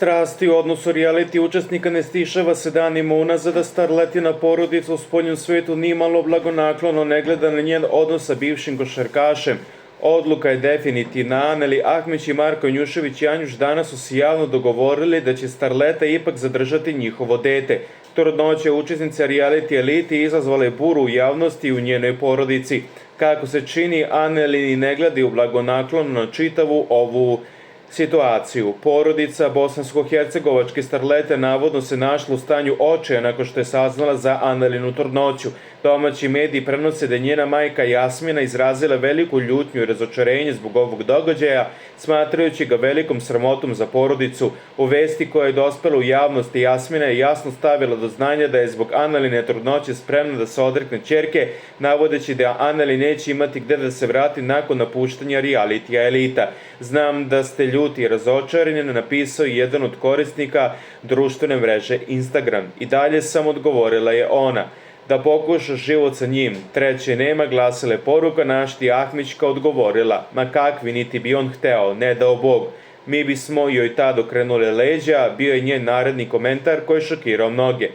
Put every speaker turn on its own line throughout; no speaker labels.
Strasti u odnosu reality učesnika ne stišava se danima unazad, a starletina porodica u spoljnom svetu nimalo blagonaklono ne gleda na njen odnos sa bivšim košarkašem. Odluka je definitivna. Aneli Ahmić i Marko Janjušević-Janjuš danas su se javno dogovorili da će starleta ipak zadržati njihovo dete. Trudnoća učesnice reality elite izazvala je buru u javnosti i u njenoj porodici. Kako se čini, Aneli ne gleda u blagonaklono na čitavu ovu situaciju. Porodica bosansko-hercegovačke starlete navodno se našla u stanju očaja nakon što je saznala za Anelinu trudnoću. Domaći mediji prenose da je njena majka Jasmina izrazila veliku ljutnju i razočarenje zbog ovog događaja, smatrajući ga velikom sramotom za porodicu. U vesti koja je dospela u javnost, Jasmina je jasno stavila do znanja da je zbog Aneline trudnoće spremna da se odrekne ćerke, navodeći da Aneli neće imati gde da se vrati nakon napuštanja realitija elita. Znam da ste ljuti i razočarani, napisao je jedan od korisnika društvene mreže Instagram. I dalje sam, odgovorila je ona, da pokuša život sa njim. Treće nema, glasila je poruka, našti Ahmićka odgovorila, ma kakvi, niti bi on hteo, ne dao Bog. Mi bismo joj tad okrenuli leđa, bio je njen naredni komentar koji je šokirao mnoge.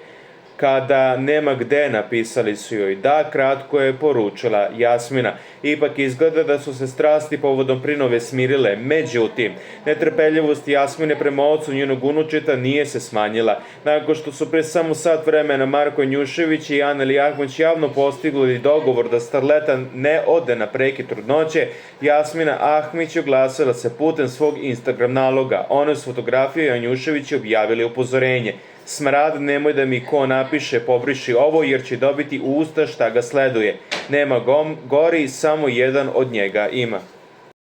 Kada nema gde, napisali su joj. Da, kratko je poručila Jasmina. Ipak izgleda da su se strasti povodom prinove smirile. Međutim, netrpeljivost Jasmine prema ocu njenog unučeta nije se smanjila. Nakon što su pre samo sat vremena Marko Janjušević i Aneli Ahmić javno postigli dogovor da starleta ne ode na prekid trudnoće, Jasmina Ahmić oglasila se putem svog Instagram naloga. One s fotografije Janjušević objavili upozorenje. Smrad, nemoj da mi ko napiše pobriši ovo jer će dobiti u usta šta ga sleduje. Nema gori, samo jedan od njega ima.